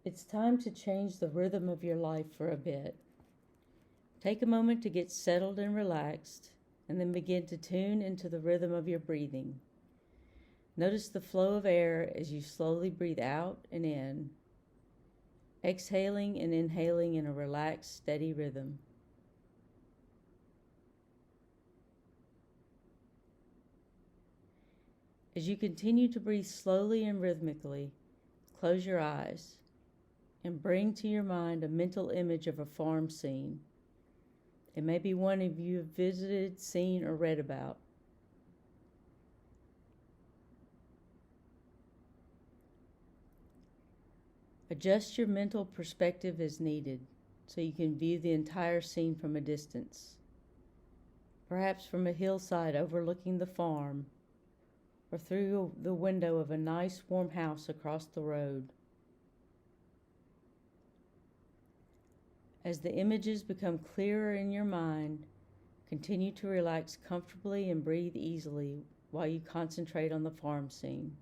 It's time to change the rhythm of your life for a bit. Take a moment to get settled and relaxed, and then begin to tune into the rhythm of your breathing. Notice the flow of air as you slowly breathe out and in, exhaling and inhaling in a relaxed, steady rhythm. As you continue to breathe slowly and rhythmically, close your eyes and bring to your mind a mental image of a farm scene. It may be one you have visited, seen, or read about. Adjust your mental perspective as needed so you can view the entire scene from a distance, perhaps from a hillside overlooking the farm or through the window of a nice warm house across the road. As the images become clearer in your mind, continue to relax comfortably and breathe easily while you concentrate on the farm scene.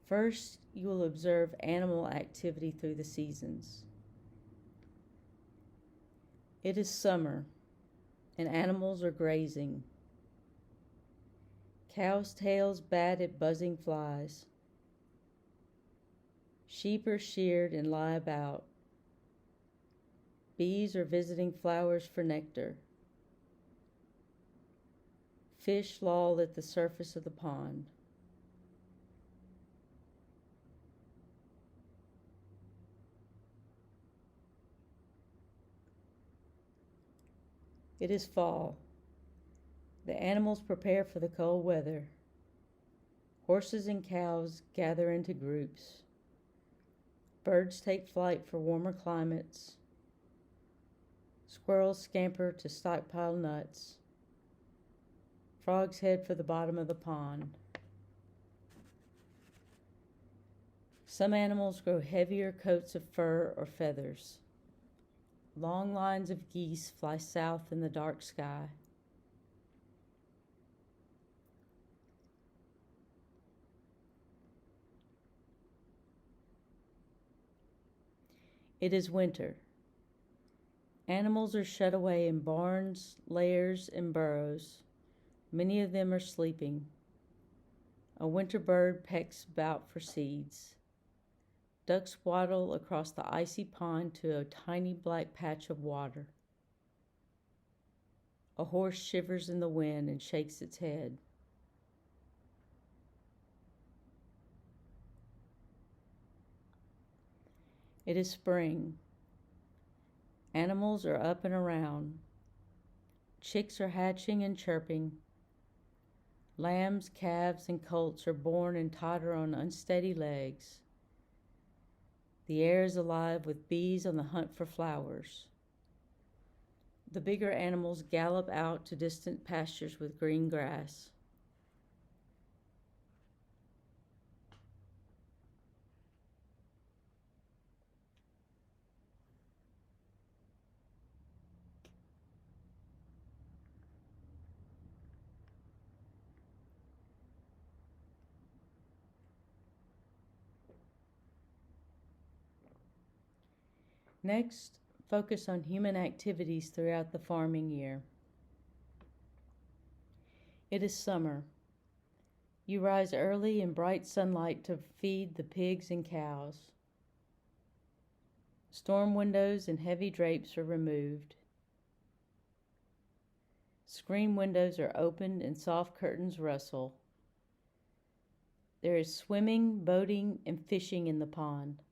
First, you will observe animal activity through the seasons. It is summer, and animals are grazing. Cows' tails bat at buzzing flies. Sheep are sheared and lie about. Bees are visiting flowers for nectar. Fish loll at the surface of the pond. It is fall. The animals prepare for the cold weather. Horses and cows gather into groups. Birds take flight for warmer climates. Squirrels scamper to stockpile nuts. Frogs head for the bottom of the pond. Some animals grow heavier coats of fur or feathers. Long lines of geese fly south in the dark sky. It is winter. Animals are shut away in barns, lairs, and burrows. Many of them are sleeping. A winter bird pecks about for seeds. Ducks waddle across the icy pond to a tiny black patch of water. A horse shivers in the wind and shakes its head. It is spring. Animals are up and around. Chicks are hatching and chirping. Lambs, calves, and colts are born and totter on unsteady legs. The air is alive with bees on the hunt for flowers. The bigger animals gallop out to distant pastures with green grass. Next, focus on human activities throughout the farming year. It is summer. You rise early in bright sunlight to feed the pigs and cows. Storm windows and heavy drapes are removed. Screen windows are opened and soft curtains rustle. There is swimming, boating, and fishing in the pond.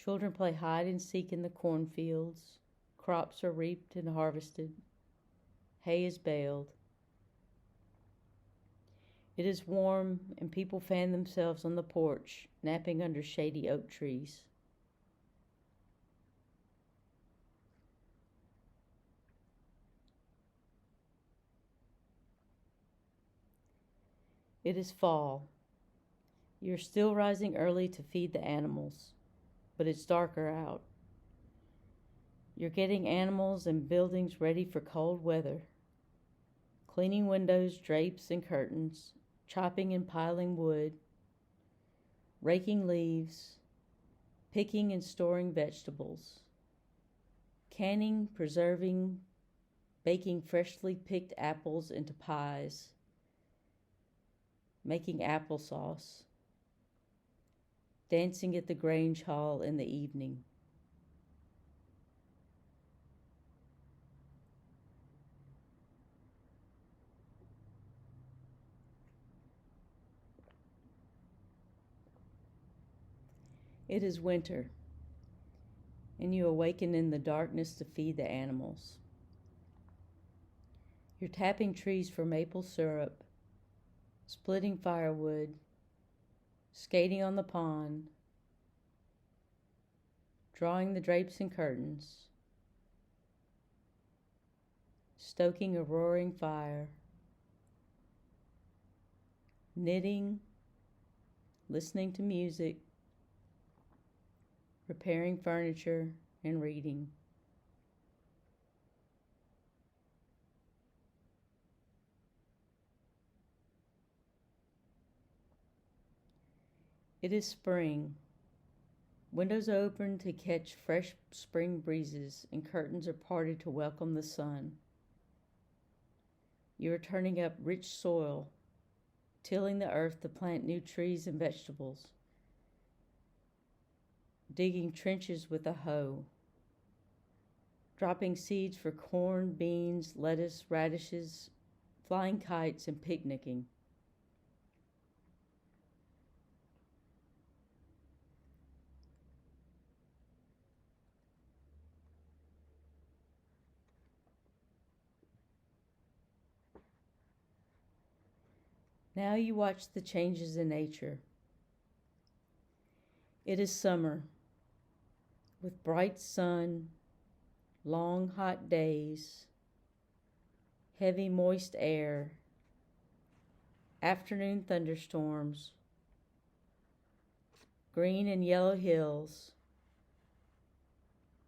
Children play hide and seek in the cornfields. Crops are reaped and harvested. Hay is baled. It is warm, and people fan themselves on the porch, napping under shady oak trees. It is fall. You're still rising early to feed the animals, but it's darker out. You're getting animals and buildings ready for cold weather. Cleaning windows, drapes, and curtains, chopping and piling wood, raking leaves, picking and storing vegetables, canning, preserving, baking freshly picked apples into pies, making applesauce, dancing at the Grange Hall in the evening. It is winter, and you awaken in the darkness to feed the animals. You're tapping trees for maple syrup, splitting firewood, skating on the pond, drawing the drapes and curtains, stoking a roaring fire, knitting, listening to music, repairing furniture, and reading. It is spring. Windows are open to catch fresh spring breezes, and curtains are parted to welcome the sun. You are turning up rich soil, tilling the earth to plant new trees and vegetables, digging trenches with a hoe, dropping seeds for corn, beans, lettuce, radishes, flying kites, and picnicking. Now you watch the changes in nature. It is summer, with bright sun, long hot days, heavy moist air, afternoon thunderstorms, green and yellow hills,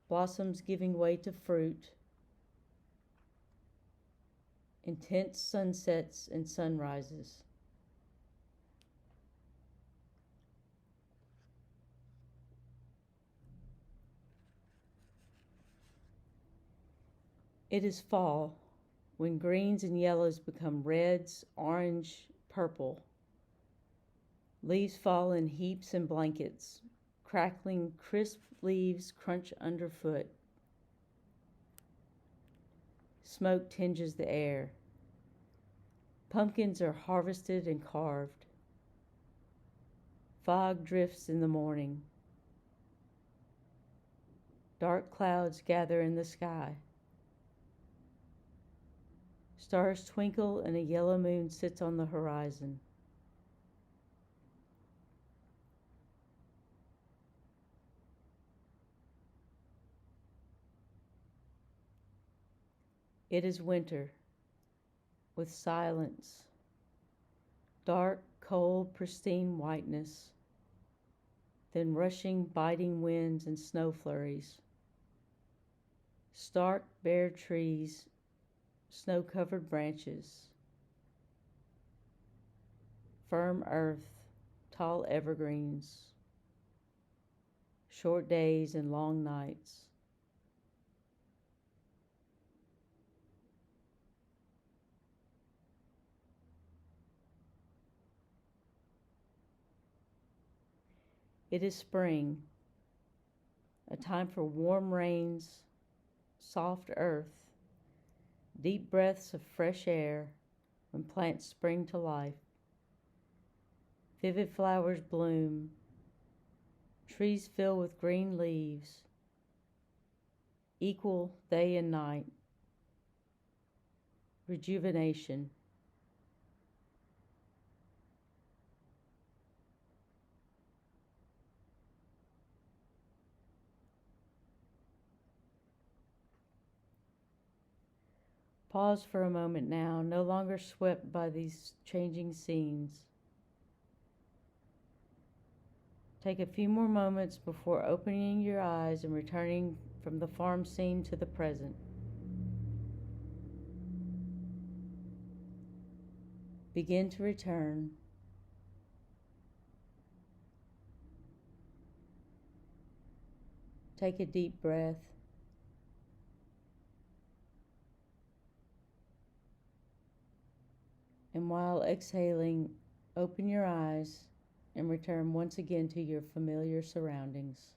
blossoms giving way to fruit, intense sunsets and sunrises. It is fall, when greens and yellows become reds, orange, purple. Leaves fall in heaps and blankets. Crackling, crisp leaves crunch underfoot. Smoke tinges the air. Pumpkins are harvested and carved. Fog drifts in the morning. Dark clouds gather in the sky. Stars twinkle and a yellow moon sits on the horizon. It is winter, with silence, dark, cold, pristine whiteness, then rushing, biting winds and snow flurries. Stark, bare trees, snow-covered branches, firm earth, tall evergreens, short days and long nights. It is spring, a time for warm rains, soft earth, deep breaths of fresh air when plants spring to life. Vivid flowers bloom, trees fill with green leaves, equal day and night. Rejuvenation. Pause for a moment now, no longer swept by these changing scenes. Take a few more moments before opening your eyes and returning from the farm scene to the present. Begin to return. Take a deep breath. And while exhaling, open your eyes and return once again to your familiar surroundings.